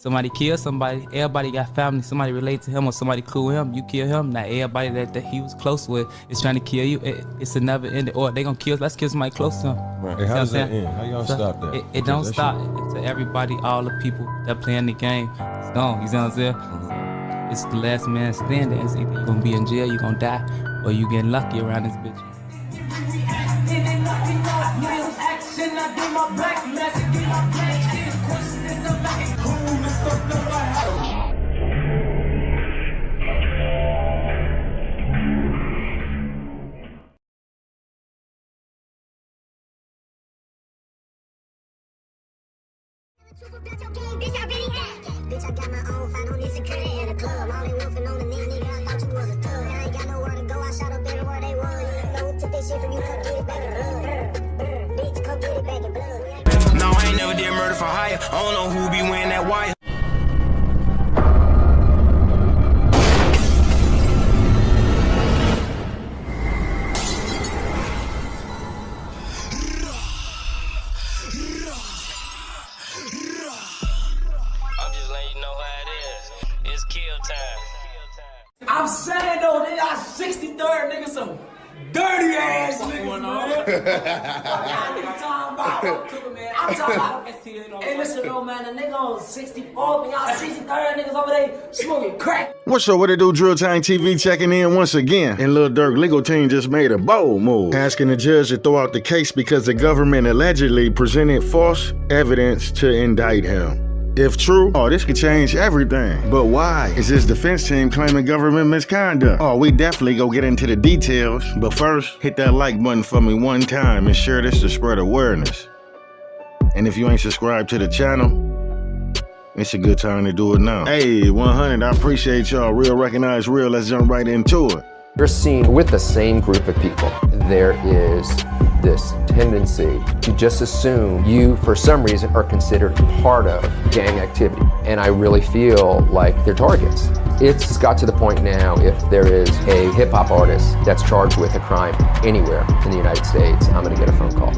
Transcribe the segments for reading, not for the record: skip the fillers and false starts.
Somebody kill somebody, everybody got family, somebody relate to him or somebody cool with him, you kill him. Now everybody that he was close with is trying to kill you. It's a never ending, or they gonna kill, let's kill somebody close to him. Right. Hey, how does that end? How y'all stop that? It don't stop. To everybody, all the people that playing the game, it's gone, you see what I'm saying? It's the last man standing. It's either you gonna be in jail, you gonna die, or you getting lucky around this bitch. Bitch, I got my own, find on this security in the club. All they wolfing on the knee, nigga, I thought you was a thug. I ain't got nowhere to go, I shot up everywhere they was. You know, took that shit from you, come get it back in blood. Bitch, come get it back in blood. No, I ain't never did murder for hire. I don't know who be wearing that wire. I'm saying though, they got 63rd niggas, some dirty ass niggas, man. I'm talking about, hey, listen though, man, the nigga on 64, but y'all 63rd niggas over there smoking crack. What's up, what it do? Drill Time TV checking in once again. And Lil Durk legal team just made a bold move, asking the judge to throw out the case because the government allegedly presented false evidence to indict him. If true, this could change everything. But why is this defense team claiming government misconduct? We definitely go get into the details. But first, hit that like button for me one time and share this to spread awareness. And if you ain't subscribed to the channel, it's a good time to do it now. Hey, 100, I appreciate y'all. Real recognize real, let's jump right into it. You're seen with the same group of people. There is this tendency to just assume you, for some reason, are considered part of gang activity. And I really feel like they're targets. It's got to the point now, if there is a hip hop artist that's charged with a crime anywhere in the United States, I'm gonna get a phone call.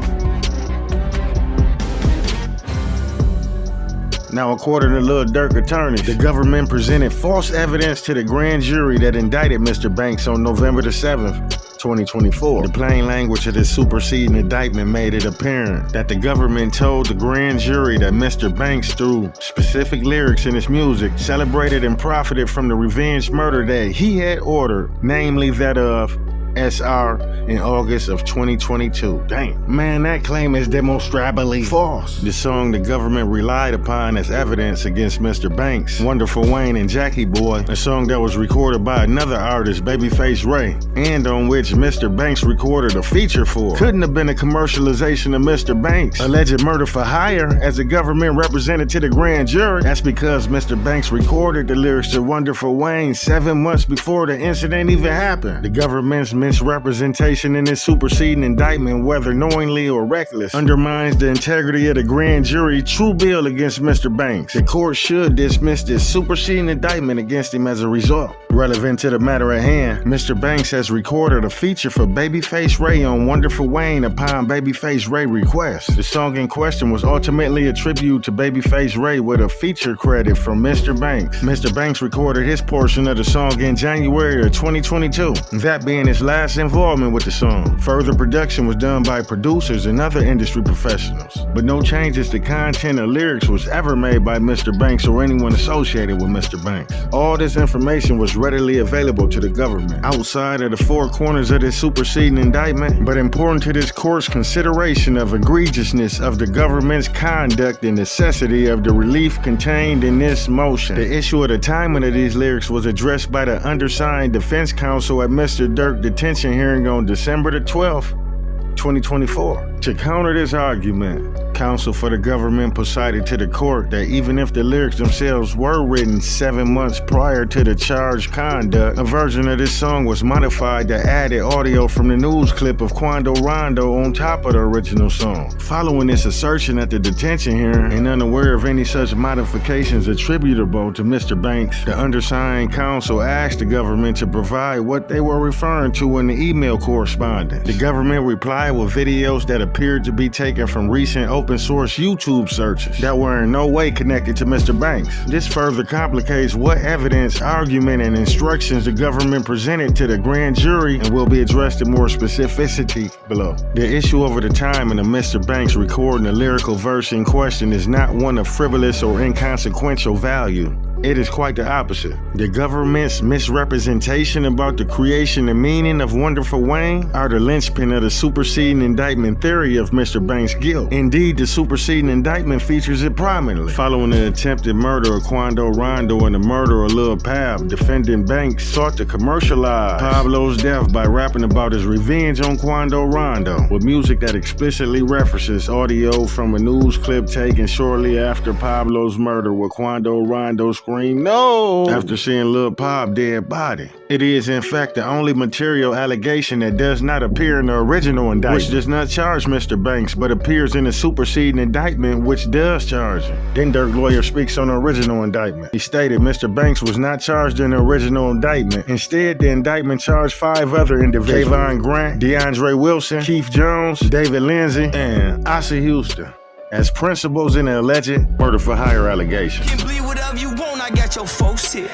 Now, according to Lil Durk attorneys, the government presented false evidence to the grand jury that indicted Mr. Banks on November the 7th, 2024. The plain language of this superseding indictment made it apparent that the government told the grand jury that Mr. Banks, through specific lyrics in his music, celebrated and profited from the revenge murder that he had ordered, namely that of SR in August of 2022. Damn. Man, that claim is demonstrably false. The song the government relied upon as evidence against Mr. Banks, Wonderful Wayne and Jackie Boy, a song that was recorded by another artist, Babyface Ray, and on which Mr. Banks recorded a feature for, couldn't have been a commercialization of Mr. Banks' alleged murder for hire as the government represented to the grand jury. That's because Mr. Banks recorded the lyrics to Wonderful Wayne 7 months before the incident even happened. The government's misrepresentation in this superseding indictment, whether knowingly or reckless, undermines the integrity of the grand jury true bill against Mr. Banks. The court should dismiss this superseding indictment against him as a result. Relevant to the matter at hand, Mr. Banks has recorded a feature for Babyface Ray on Wonderful Wayne upon Babyface Ray request. The song in question was ultimately a tribute to Babyface Ray with a feature credit from Mr. Banks. Mr. Banks recorded his portion of the song in January of 2022, that being his last involvement with the song. Further production was done by producers and other industry professionals, but no changes to content or lyrics was ever made by Mr. Banks or anyone associated with Mr. Banks. All this information was readily available to the government outside of the four corners of this superseding indictment, but important to this court's consideration of egregiousness of the government's conduct and necessity of the relief contained in this motion. The issue of the timing of these lyrics was addressed by the undersigned defense counsel at Mr. Durk detention hearing on December the 12th, 2024. To counter this argument, counsel for the government presided to the court that even if the lyrics themselves were written 7 months prior to the charged conduct, a version of this song was modified that added audio from the news clip of Quando Rondo on top of the original song. Following this assertion at the detention hearing, and unaware of any such modifications attributable to Mr. Banks, the undersigned counsel asked the government to provide what they were referring to in the email correspondence. The government replied with videos that appeared to be taken from recent open source YouTube searches that were in no way connected to Mr. Banks. This further complicates what evidence, argument, and instructions the government presented to the grand jury and will be addressed in more specificity below. The issue over the timing of Mr. Banks recording the lyrical verse in question is not one of frivolous or inconsequential value. It is quite the opposite. The government's misrepresentation about the creation and meaning of Wonderful Wayne are the linchpin of the superseding indictment theory of Mr. Banks' guilt. Indeed, the superseding indictment features it prominently. Following the attempted murder of Quando Rondo and the murder of Lil Pab, defendant Banks sought to commercialize Pablo's death by rapping about his revenge on Quando Rondo, with music that explicitly references audio from a news clip taken shortly after Pablo's murder, where Quando Rondo screamed "No!" after seeing Lil Pab dead body. It is in fact the only material allegation that does not appear in the original indictment, which does not charge Mr. Banks, but appears in the superseding indictment, which does charge him. Then Durk lawyer speaks on the original indictment. He stated Mr. Banks was not charged in the original indictment. Instead, the indictment charged 5 other individuals: Kayvon Grant, DeAndre Wilson, Keith Jones, David Lindsay, and Asa Houston, as principals in the alleged murder for hire allegation. You can bleed whatever you want, I got your folks here.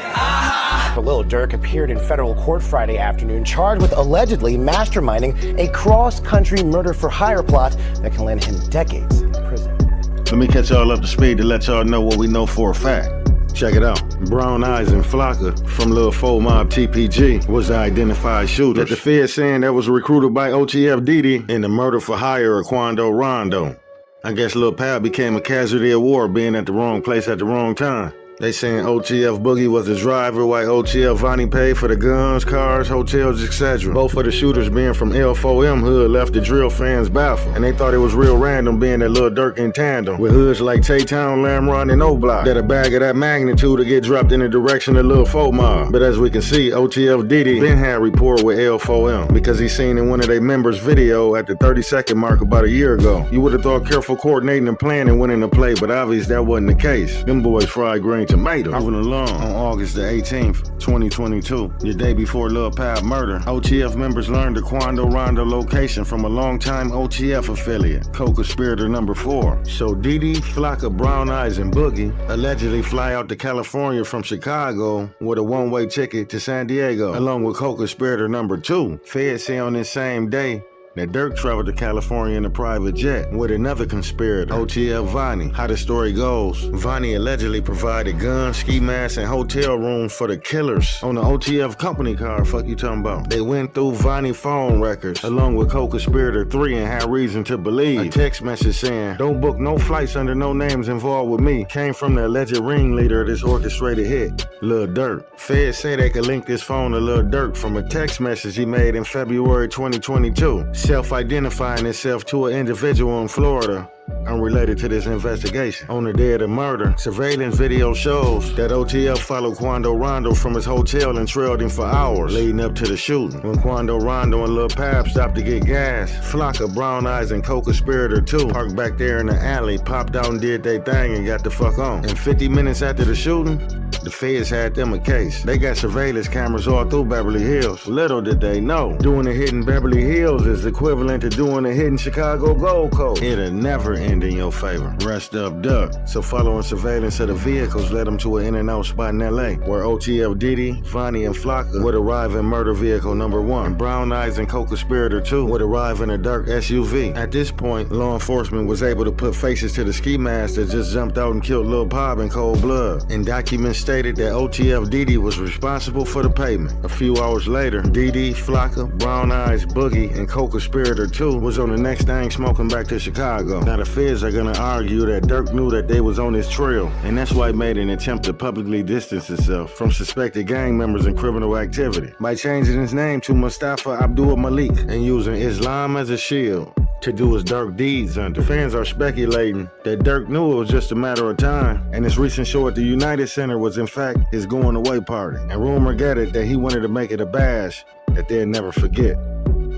Lil Durk appeared in federal court Friday afternoon, charged with allegedly masterminding a cross-country murder for hire plot that can land him decades in prison. Let me catch y'all up to speed to let y'all know what we know for a fact. Check it out. Brown Eyes and Flocka from Lil Fo Mob TPG was the identified shooter that the Fed saying that was recruited by OTF Didi in the murder for hire of Quando Rondo. I guess Lil Pab became a casualty of war, being at the wrong place at the wrong time. They saying OTF Boogie was the driver, while OTF Vonnie paid for the guns, cars, hotels, etc. Both of the shooters being from L4M hood left the drill fans baffled, and they thought it was real random being that Lil Durk in tandem with hoods like Tay-Town, Lamron, and O-Block that a bag of that magnitude to get dropped in the direction of Lil Fo Mob. But as we can see, OTF Didi been had rapport with L4M because he seen in one of their members' video at the 30-second mark about a year ago. You would have thought careful coordinating and planning went into play, but obviously that wasn't the case. Them boys fried green tomato. Moving along, on August the 18th, 2022, the day before Lil Pab murder, OTF members learned the Quando Rondo location from a longtime OTF affiliate, co-conspirator number 4. So Didi, Flocka, Brown Eyes, and Boogie allegedly fly out to California from Chicago with a one-way ticket to San Diego, along with co-conspirator number 2. Feds say on this same day that Durk traveled to California in a private jet with another conspirator, OTF Vonnie. How the story goes, Vonnie allegedly provided guns, ski masks, and hotel rooms for the killers on the OTF company car. Fuck you talking about? They went through Vonnie phone records along with co-conspirator 3 and had reason to believe a text message saying, "Don't book no flights under no names involved with me," came from the alleged ringleader of this orchestrated hit, Lil Durk. Feds say they could link this phone to Lil Durk from a text message he made in February 2022. Self-identifying himself to an individual in Florida unrelated to this investigation. On the day of the murder, surveillance video shows that OTF followed Quando Rondo from his hotel and trailed him for hours leading up to the shooting. When Quando Rondo and Lil Pab stopped to get gas, Flocka, Brown Eyes, and co-conspirator 2 parked back there in the alley, popped out and did their thing and got the fuck on. And 50 minutes after the shooting, the feds had them a case. They got surveillance cameras all through Beverly Hills. Little did they know, doing a hit in Beverly Hills is equivalent to doing a hit in Chicago Gold Coast. It'll never end in your favor. Rest up, Duck. So following surveillance of the vehicles led them to an in-and-out spot in LA, where OTF Didi, Vonnie, and Flocka would arrive in murder vehicle number 1, and Brown Eyes and co-conspirator 2 would arrive in a dark SUV. At this point, law enforcement was able to put faces to the ski masks that just jumped out and killed Lil Pab in cold blood. And documents stated that OTF Didi was responsible for the payment. A few hours later, Didi, Flocka, Brown Eyes, Boogie, and co-conspirator 2 was on the next thing smoking back to Chicago. Now the feds are gonna argue that Durk knew that they was on his trail, and that's why he made an attempt to publicly distance himself from suspected gang members and criminal activity by changing his name to Mustafa Abdul Malik and using Islam as a shield to do his dark deeds under. Fans are speculating that Durk knew it was just a matter of time, and his recent show at the United Center was in fact his going away party. And rumor got it that he wanted to make it a bash that they'll never forget.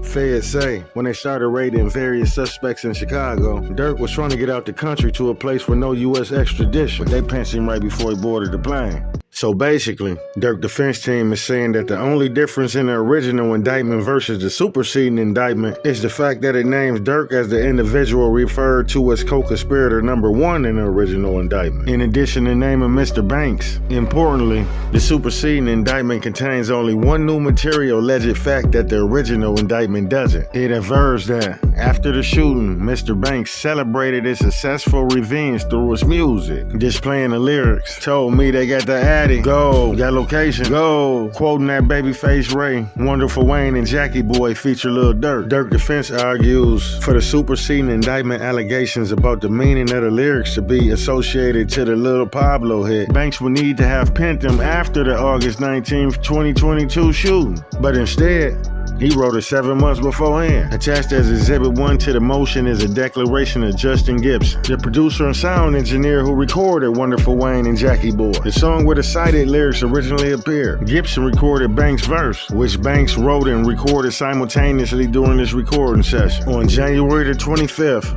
Feds say when they started raiding various suspects in Chicago, Durk was trying to get out the country to a place with no U.S. extradition, but they pinched him right before he boarded the plane. So basically, Durk defense team is saying that the only difference in the original indictment versus the superseding indictment is the fact that it names Durk as the individual referred to as co-conspirator number 1 in the original indictment, in addition to naming Mr. Banks. Importantly, the superseding indictment contains only one new material alleged fact that the original indictment doesn't. It avers that after the shooting, Mr. Banks celebrated his successful revenge through his music, displaying the lyrics, "Told me they got the addict, go, got location, go," quoting that Babyface Ray, Wonderful Wayne, and Jackie Boy feature Lil Durk. Durk defense argues for the superseding indictment allegations about the meaning of the lyrics to be associated to the Lil Pablo hit. Banks would need to have penned them after the August 19th, 2022 shooting, but instead, he wrote it 7 months beforehand. Attached as Exhibit 1 to the motion is a declaration of Justin Gibson, the producer and sound engineer who recorded Wonderful Wayne and Jackie Boy, the song where the cited lyrics originally appeared. Gibson recorded Banks' verse, which Banks wrote and recorded simultaneously during this recording session. On January the 25th,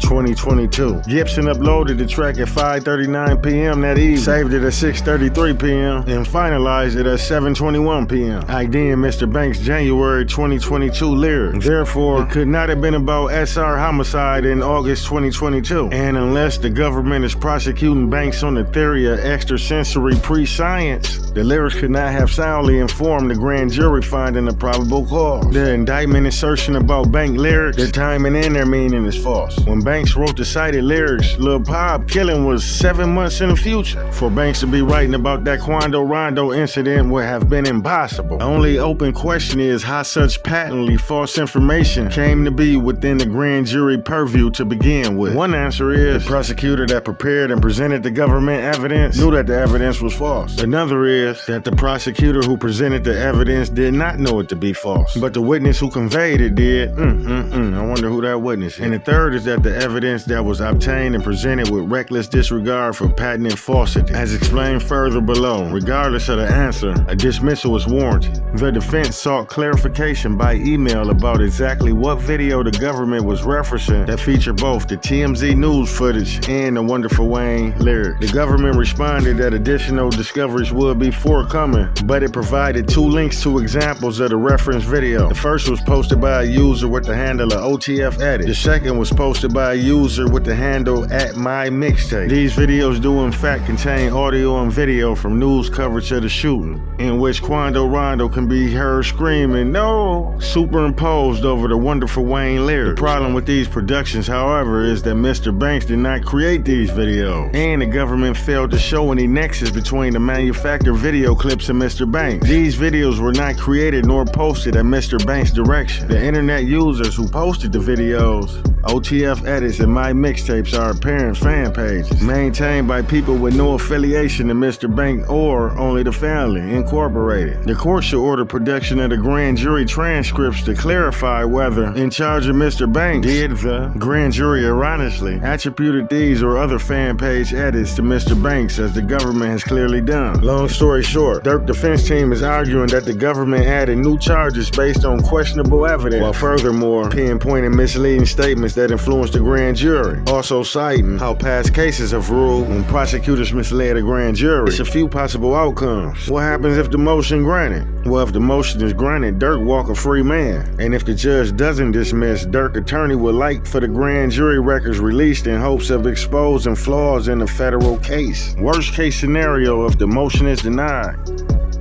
2022. Gibson uploaded the track at 5:39 p.m. that evening, saved it at 6:33 p.m., and finalized it at 7:21 p.m. IDing Mr. Banks' January 2022 lyrics. Therefore, it could not have been about SR homicide in August 2022. And unless the government is prosecuting Banks on the theory of extrasensory pre-science, the lyrics could not have soundly informed the grand jury finding a probable cause. The indictment assertion about Bank lyrics, the timing and their meaning is false. When Banks wrote the cited lyrics, Lil Pop killing was 7 months in the future. For Banks to be writing about that Quando Rondo incident would have been impossible. The only open question is how such patently false information came to be within the grand jury purview to begin with. One answer is the prosecutor that prepared and presented the government evidence knew that the evidence was false. Another is that the prosecutor who presented the evidence did not know it to be false, but the witness who conveyed it did. I wonder who that witness is. And the third is that the evidence that was obtained and presented with reckless disregard for patent falsity. As explained further below, regardless of the answer, a dismissal is warranted. The defense sought clarification by email about exactly what video the government was referencing that featured both the TMZ news footage and the Wonderful Wayne lyrics. The government responded that additional discoveries would be forthcoming, but it provided 2 links to examples of the reference video. The first was posted by a user with the handle of OTF Edit. The second was posted by a user with the handle @MyMixtape. These videos do in fact contain audio and video from news coverage of the shooting, in which Quando Rondo can be heard screaming, "No!" superimposed over the Wonderful Wayne lyrics. The problem with these productions, however, is that Mr. Banks did not create these videos, and the government failed to show any nexus between the manufactured video clips and Mr. Banks. These videos were not created nor posted at Mr. Banks' direction. The internet users who posted the videos, OTF Edits and My Mixtapes, are apparent fan pages maintained by people with no affiliation to Mr. Banks or only the family incorporated. The court should order production of the grand jury transcripts to clarify whether, in charge of Mr. Banks, did the grand jury erroneously attributed these or other fan page edits to Mr. Banks, as the government has clearly done. Long story short, Durk defense team is arguing that the government added new charges based on questionable evidence, while furthermore pinpointing misleading statements that influenced the grand jury. Also citing how past cases have ruled when prosecutors misled a grand jury. It's a few possible outcomes. What happens if the motion granted? Well, if the motion is granted, Durk walk a free man. And if the judge doesn't dismiss, Durk attorney would like for the grand jury records released in hopes of exposing flaws in the federal case. Worst case scenario, if the motion is denied,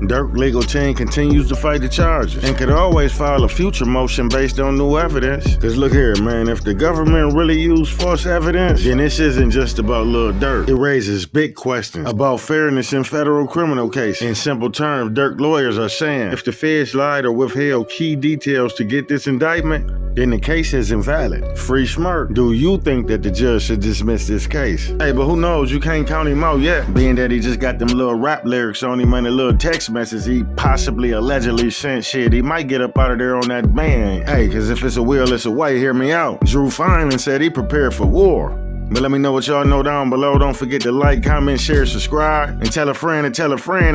Durk legal team continues to fight the charges and could always file a future motion based on new evidence. Cause look here, man, if the government really used false evidence, then this isn't just about Lil Durk. It raises big questions about fairness in federal criminal cases. In simple terms, Durk lawyers are saying if the feds lied or withheld key details to get this indictment, then the case is invalid. Free Smirk, do you think that the judge should dismiss this case? Hey, but who knows? You can't count him out yet, being that he just got them little rap lyrics on him and a little text message he possibly allegedly sent. Shit, he might get up out of there on that band. Hey, cause if it's a will, it's a way, hear me out. Drew Findling said he prepared for war. But let me know what y'all know down below. Don't forget to like, comment, share, subscribe, and tell a friend,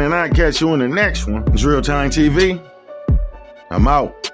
and I'll catch you in the next one. Drill Time TV, I'm out.